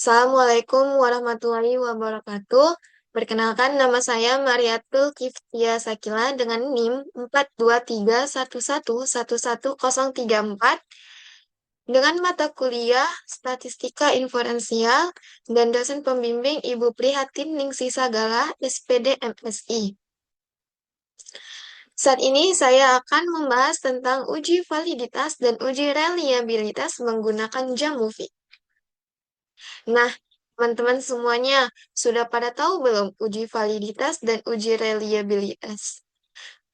Assalamualaikum warahmatullahi wabarakatuh. Perkenalkan, nama saya Mariatul Kiftia Sakila dengan NIM 423111134 dengan mata kuliah Statistika Inferensial dan dosen pembimbing Ibu Prihatin Ningsih Sagala, SPD MSI. Saat ini saya akan membahas tentang uji validitas dan uji reliabilitas menggunakan Jamovie. Nah, teman-teman semuanya sudah pada tahu belum uji validitas dan uji reliabilitas?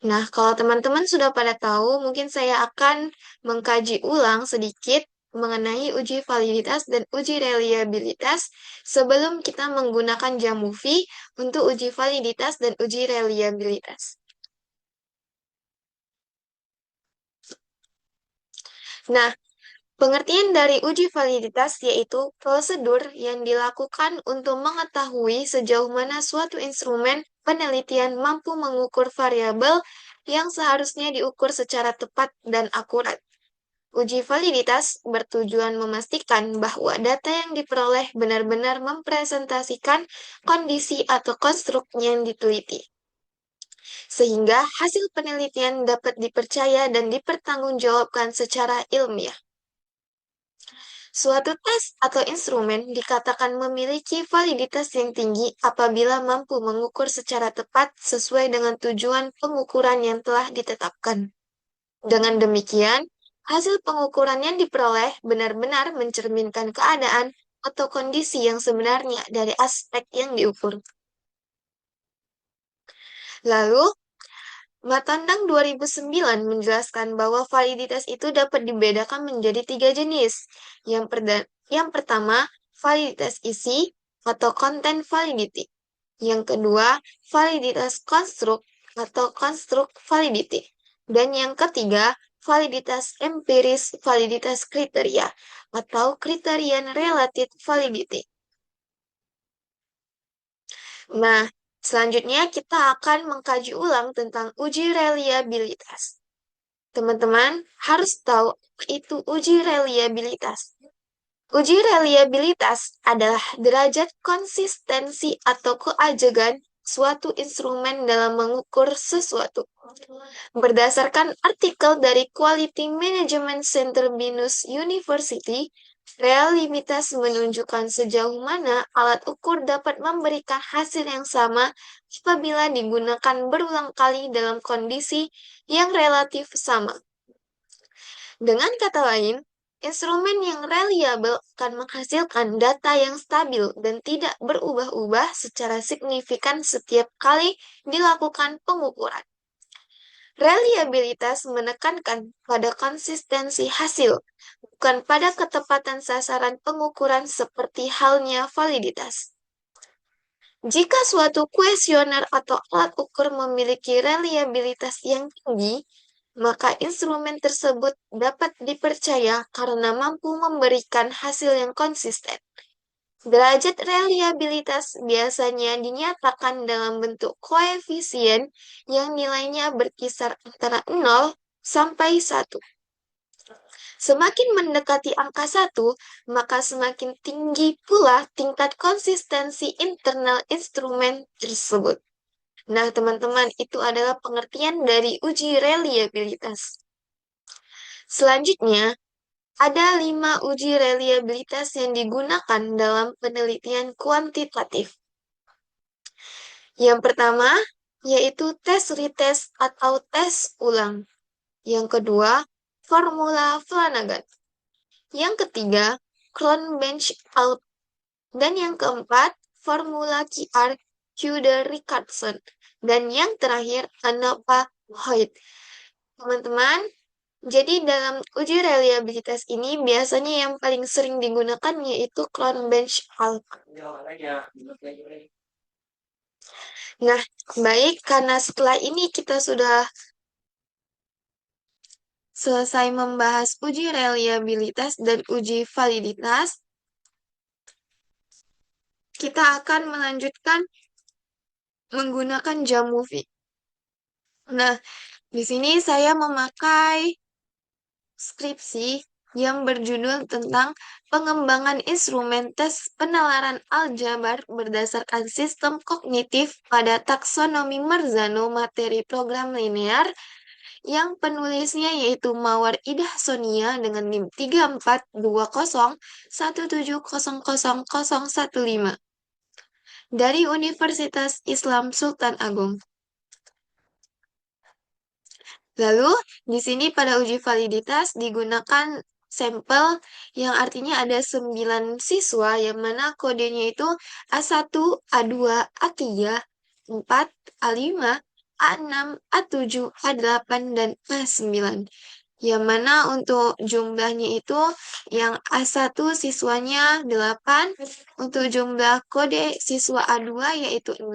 Nah, kalau teman-teman sudah pada tahu, mungkin saya akan mengkaji ulang sedikit mengenai uji validitas dan uji reliabilitas sebelum kita menggunakan Jamovie untuk uji validitas dan uji reliabilitas. Nah, pengertian dari uji validitas yaitu prosedur yang dilakukan untuk mengetahui sejauh mana suatu instrumen penelitian mampu mengukur variabel yang seharusnya diukur secara tepat dan akurat. Uji validitas bertujuan memastikan bahwa data yang diperoleh benar-benar mempresentasikan kondisi atau konstruk yang diteliti, sehingga hasil penelitian dapat dipercaya dan dipertanggungjawabkan secara ilmiah. Suatu tes atau instrumen dikatakan memiliki validitas yang tinggi apabila mampu mengukur secara tepat sesuai dengan tujuan pengukuran yang telah ditetapkan. Dengan demikian, hasil pengukuran yang diperoleh benar-benar mencerminkan keadaan atau kondisi yang sebenarnya dari aspek yang diukur. Lalu, Matandang 2009 menjelaskan bahwa validitas itu dapat dibedakan menjadi 3 jenis. Yang pertama, validitas isi atau content validity. Yang kedua, validitas konstruk atau construct validity. Dan yang ketiga, validitas empiris validitas kriteria atau criterion related validity. Nah, selanjutnya kita akan mengkaji ulang tentang uji reliabilitas. Teman-teman harus tahu apa itu uji reliabilitas. Uji reliabilitas adalah derajat konsistensi atau keajegan suatu instrumen dalam mengukur sesuatu. Berdasarkan artikel dari Quality Management Center Binus University, reliabilitas menunjukkan sejauh mana alat ukur dapat memberikan hasil yang sama apabila digunakan berulang kali dalam kondisi yang relatif sama. Dengan kata lain, instrumen yang reliable akan menghasilkan data yang stabil dan tidak berubah-ubah secara signifikan setiap kali dilakukan pengukuran. Reliabilitas menekankan pada konsistensi hasil, bukan pada ketepatan sasaran pengukuran seperti halnya validitas. Jika suatu kuesioner atau alat ukur memiliki reliabilitas yang tinggi, maka instrumen tersebut dapat dipercaya karena mampu memberikan hasil yang konsisten. Derajat reliabilitas biasanya dinyatakan dalam bentuk koefisien yang nilainya berkisar antara 0 sampai 1. Semakin mendekati angka 1, maka semakin tinggi pula tingkat konsistensi internal instrumen tersebut. Nah, teman-teman, itu adalah pengertian dari uji reliabilitas. Selanjutnya, ada 5 uji reliabilitas yang digunakan dalam penelitian kuantitatif. Yang pertama, yaitu tes retest atau tes ulang. Yang kedua, formula Flanagan. Yang ketiga, Cron-Bench-Alt. Dan yang keempat, formula QR Kuder-Richardson. Dan yang terakhir, ANOVA-Hoyt. Teman-teman, jadi dalam uji reliabilitas ini biasanya yang paling sering digunakan yaitu Cron-Bench-Alt. Nah, baik, karena setelah ini kita sudah selesai membahas uji reliabilitas dan uji validitas, kita akan melanjutkan menggunakan Jamovie. Nah, di sini saya memakai skripsi yang berjudul tentang pengembangan instrumen tes penalaran aljabar berdasarkan sistem kognitif pada taksonomi Marzano materi program linear yang penulisnya yaitu Mawar Idah Sonia dengan NIM 342017000015 dari Universitas Islam Sultan Agung. Lalu, di sini pada uji validitas digunakan sampel yang artinya ada 9 siswa yang mana kodenya itu A1, A2, A3, 4, A5, A6, A7, A8, dan A9. Yang mana untuk jumlahnya itu yang A1 siswanya 8, untuk jumlah kode siswa A2 yaitu 6,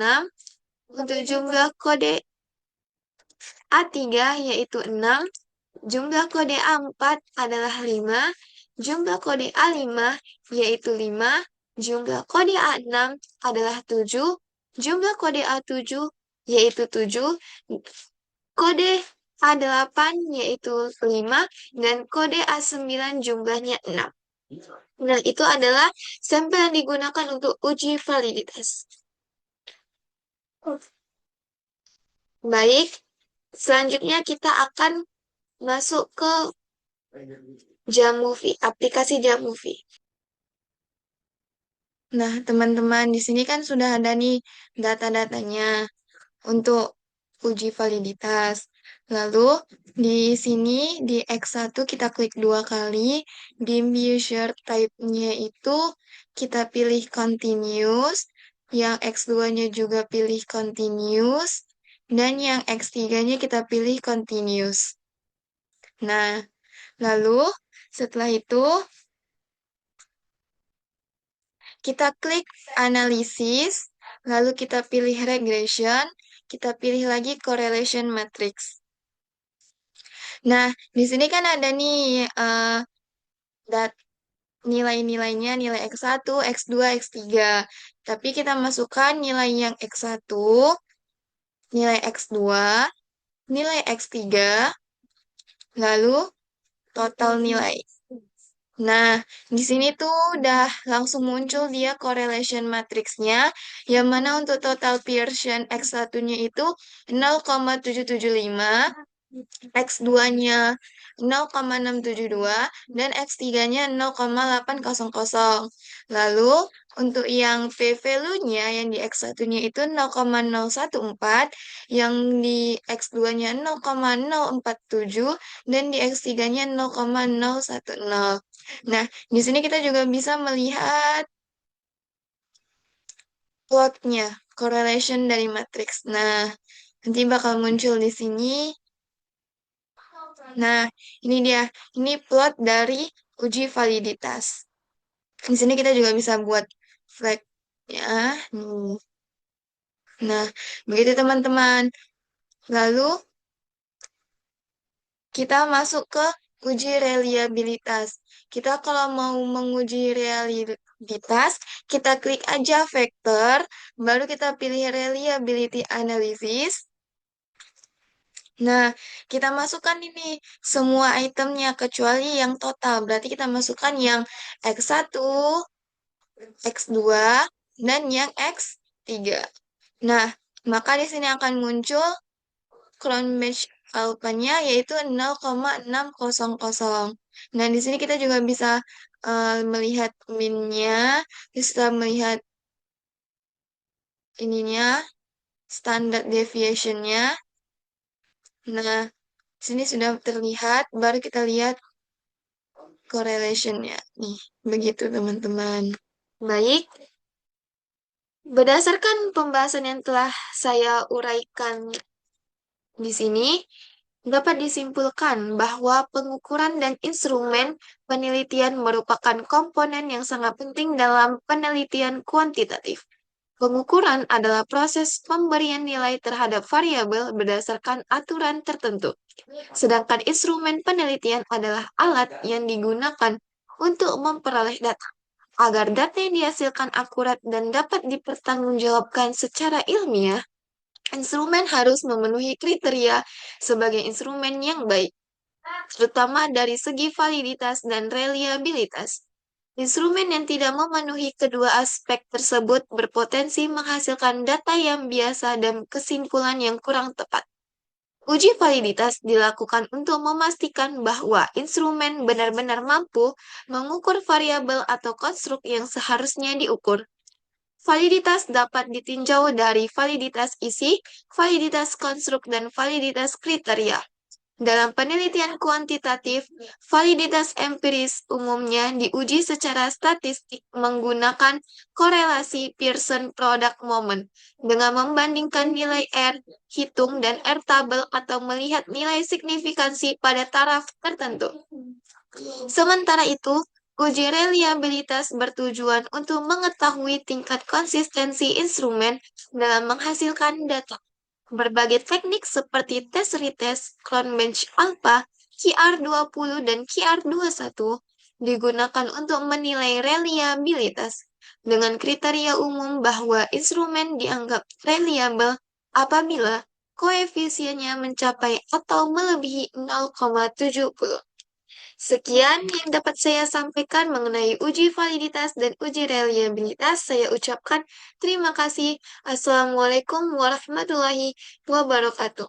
untuk jumlah kode A3 yaitu 6, jumlah kode A4 adalah 5, jumlah kode A5 yaitu 5, jumlah kode A6 adalah 7, jumlah kode A7 yaitu 7, kode A8 yaitu 5, dan kode A9 jumlahnya 6. Nah, itu adalah sampel yang digunakan untuk uji validitas. Baik, selanjutnya kita akan masuk ke Jamovie, aplikasi Jamovie. Nah, teman-teman, di sini kan sudah ada nih data-datanya untuk uji validitas. Lalu, di sini di X1 kita klik 2 kali, di measure type-nya itu kita pilih continuous, yang X2-nya juga pilih continuous, dan yang X3-nya kita pilih continuous. Nah, lalu setelah itu kita klik analisis, lalu kita pilih regression, kita pilih lagi correlation matrix. Nah, di sini kan ada nih dat nilai-nilainya, nilai X1, X2, X3. Tapi kita masukkan nilai yang X1, nilai X2, nilai X3, lalu total nilai. Nah, di sini tuh udah langsung muncul dia correlation matrixnya, yang mana untuk total Pearson X1-nya itu 0,775, X2-nya 0,672, dan X3-nya 0,800. Lalu, untuk yang p-value-nya yang di X1-nya itu 0,014, yang di X2-nya 0,047, dan di X3-nya 0,010. Nah, di sini kita juga bisa melihat plotnya, correlation dari matriks. Nah, nanti bakal muncul di sini. Nah, ini dia. Ini plot dari uji validitas. Di sini kita juga bisa buat flag-nya. Nah, begitu teman-teman. Lalu, kita masuk ke uji reliabilitas. Kita kalau mau menguji reliabilitas, kita klik aja vektor, baru kita pilih reliability analysis. Nah, kita masukkan ini semua itemnya kecuali yang total. Berarti kita masukkan yang X1, X2, dan yang X3. Nah, maka di sini akan muncul crown match alpha-nya yaitu 0,600. Nah, di sini kita juga bisa melihat min-nya, bisa melihat ininya, standard deviation-nya. Nah, sini sudah terlihat, baru kita lihat correlation-nya. Nih, begitu teman-teman. Baik, berdasarkan pembahasan yang telah saya uraikan di sini, dapat disimpulkan bahwa pengukuran dan instrumen penelitian merupakan komponen yang sangat penting dalam penelitian kuantitatif. Pengukuran adalah proses pemberian nilai terhadap variabel berdasarkan aturan tertentu, sedangkan instrumen penelitian adalah alat yang digunakan untuk memperoleh data. Agar data yang dihasilkan akurat dan dapat dipertanggungjawabkan secara ilmiah, instrumen harus memenuhi kriteria sebagai instrumen yang baik. terutama dari segi validitas dan reliabilitas. Instrumen yang tidak memenuhi kedua aspek tersebut berpotensi menghasilkan data yang biasa dan kesimpulan yang kurang tepat. Uji validitas dilakukan untuk memastikan bahwa instrumen benar-benar mampu mengukur variabel atau konstruk yang seharusnya diukur. Validitas dapat ditinjau dari validitas isi, validitas konstruk, dan validitas kriteria. Dalam penelitian kuantitatif, validitas empiris umumnya diuji secara statistik menggunakan korelasi Pearson Product Moment dengan membandingkan nilai R hitung dan R tabel atau melihat nilai signifikansi pada taraf tertentu. Sementara itu, uji reliabilitas bertujuan untuk mengetahui tingkat konsistensi instrumen dalam menghasilkan data. Berbagai teknik seperti tes retest, Cronbench alpha, QR20, dan QR21 digunakan untuk menilai reliabilitas dengan kriteria umum bahwa instrumen dianggap reliable apabila koefisiennya mencapai atau melebihi 0,70. Sekian yang dapat saya sampaikan mengenai uji validitas dan uji reliabilitas. Saya ucapkan terima kasih. Assalamualaikum warahmatullahi wabarakatuh.